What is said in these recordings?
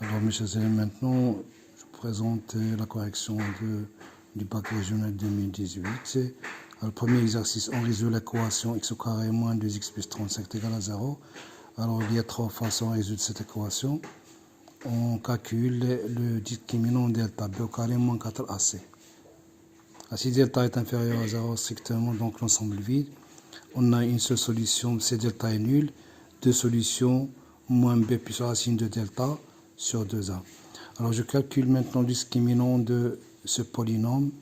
Alors mes chers élèves, maintenant je vous présente la correction du bac régional 2018. Alors, le premier exercice, on résout l'équation x au carré moins 2x plus 35 est égal à 0. Alors il y a trois façons de résoudre cette équation. On calcule le discriminant delta b au carré moins 4ac. Si delta est inférieur à 0 strictement, donc l'ensemble vide, on a une seule solution, c'est delta est nul. Deux solutions, moins b plus racine de delta sur 2a. Alors je calcule maintenant le discriminant de ce polynôme.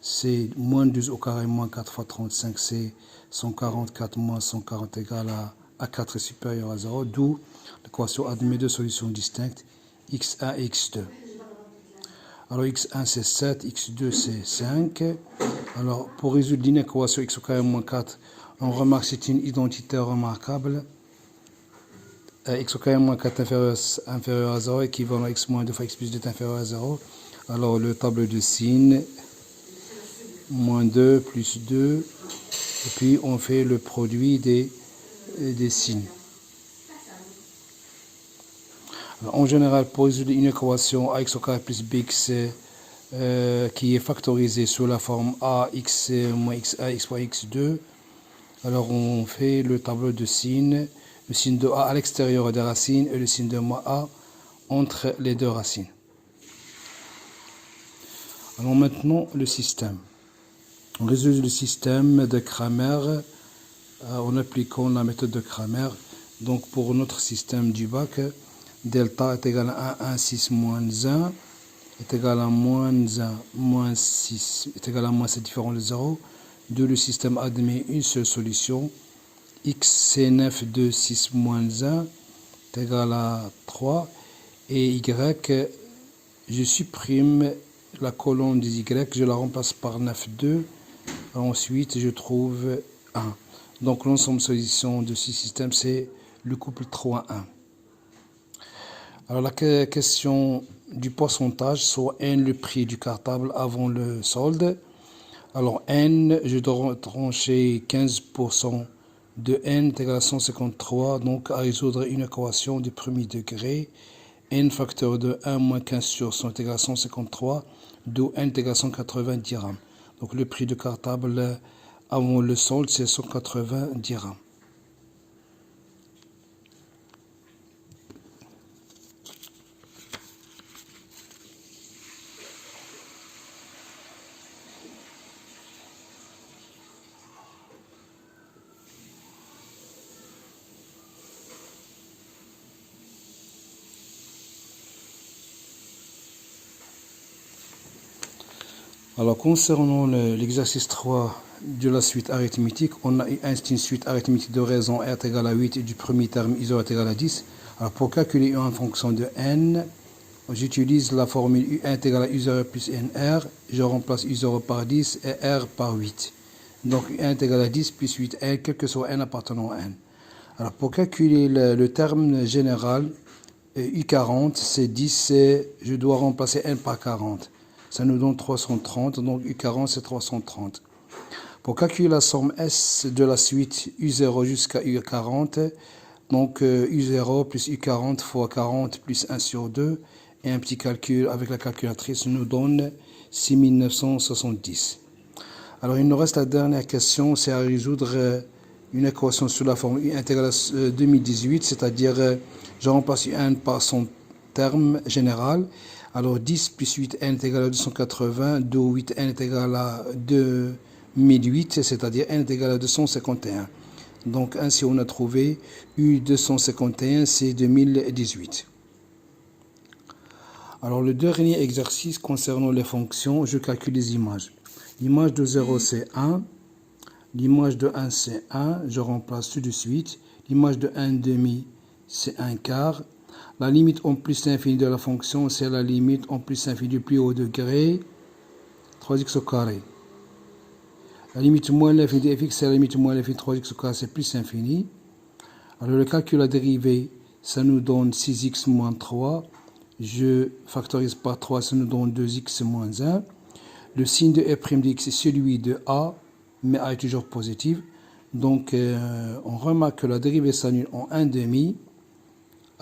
C'est moins 12 au carré moins 4 fois 35, c'est 144 moins 140 égale à 4 est supérieur à 0, d'où l'équation admet deux solutions distinctes, x1 et x2. Alors x1 c'est 7, x2 c'est 5. Alors pour résoudre l'inéquation x au carré moins 4, on remarque que c'est une identité remarquable. X au carré moins 4 inférieur à 0, équivalent à x moins 2 fois x plus 2 est inférieur à 0. Alors le tableau de signes, moins 2 plus 2, et puis on fait le produit des signes. Alors, en général, pour résoudre une équation ax au carré plus bx qui est factorisée sous la forme ax moins x1, x fois x2, alors on fait le tableau de signes. Le signe de a à l'extérieur des racines et le signe de moins a entre les deux racines. Alors maintenant le système. On résout le système de Cramer en appliquant la méthode de Cramer. Donc pour notre système du bac, delta est égal à 1, 1, 6, moins 1 est égal à moins 1, moins 6 est égal à moins 7 différent de 0. D'où le système admet une seule solution. X c'est 9, 2, 6, moins 1 est égal à 3. Et Y, je supprime la colonne des Y, je la remplace par 9, 2. Ensuite, je trouve 1. Donc l'ensemble de solution de ce système, c'est le couple 3, 1. Alors la question du pourcentage, soit N le prix du cartable avant le solde. Alors N, je dois trancher 15% de N est égal à 153, donc à résoudre une équation du premier degré. N facteur de 1 moins 15 sur 100 est égal à 153, d'où N est égal à 180 dirhams. Donc le prix du cartable avant le solde, c'est 180 dirhams. Alors, concernant l'exercice 3 de la suite arithmétique, on a une suite arithmétique de raison r est égal à 8 et du premier terme u0 est égal à 10. Alors, pour calculer en fonction de n, j'utilise la formule u1 est égal à u0 plus nr. Je remplace u0 par 10 et r par 8. Donc, u1 est égal à 10 plus 8n, quel que soit n appartenant à n. Alors, pour calculer le terme général, u40, c'est 10, je dois remplacer n par 40. Ça nous donne 330, donc U40 c'est 330. Pour calculer la somme S de la suite U0 jusqu'à U40, donc U0 plus U40 fois 40 plus 1 sur 2, et un petit calcul avec la calculatrice nous donne 6970. Alors il nous reste la dernière question, c'est à résoudre une équation sous la forme U intégrale 2018, c'est-à-dire je remplace U1 par son terme général. Alors 10 plus 8n est égal à 280, d'où 8n est égal à 2008, c'est-à-dire n est égal à 251. Donc ainsi on a trouvé U251, c'est 2018. Alors le dernier exercice concernant les fonctions, je calcule les images. L'image de 0 c'est 1, l'image de 1 c'est 1, je remplace tout de suite. L'image de 1,5 c'est 1 quart. La limite en plus l'infini de la fonction, c'est la limite en plus l'infini du plus haut degré, 3x au carré. La limite moins l'infini de fx, c'est la limite moins l'infini de 3x au carré, c'est plus l'infini. Alors le calcul à dérivée, ça nous donne 6x moins 3. Je factorise par 3, ça nous donne 2x moins 1. Le signe de f' de x est celui de a, mais a est toujours positif. Donc on remarque que la dérivée s'annule en 1,5.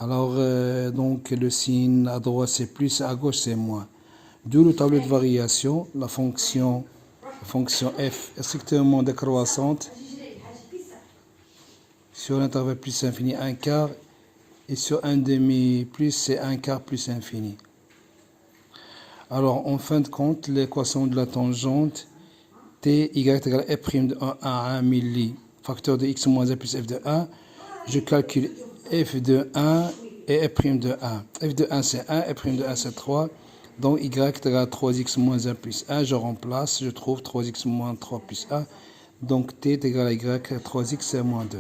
Alors, donc, le signe à droite c'est plus, à gauche c'est moins. D'où le tableau de variation, la fonction f est strictement décroissante sur l'intervalle plus infini 1 quart et sur 1 demi plus c'est 1 quart plus infini. Alors, en fin de compte, l'équation de la tangente t y égale f' de 1 à 1 milli, facteur de x moins 1 plus f de 1. Je calcule f de 1 et f' de 1. f de 1 c'est 1, f' de 1 c'est 3. Donc y égale 3x moins 1 plus 1. Je remplace, je trouve 3x moins 3 plus 1. Donc t est égal à y, 3x moins 2.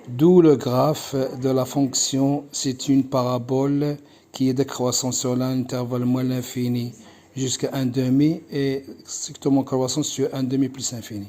D'où le graphe de la fonction, c'est une parabole qui est décroissante sur l'intervalle moins l'infini jusqu'à 1 demi et strictement croissant sur 1 demi plus infini.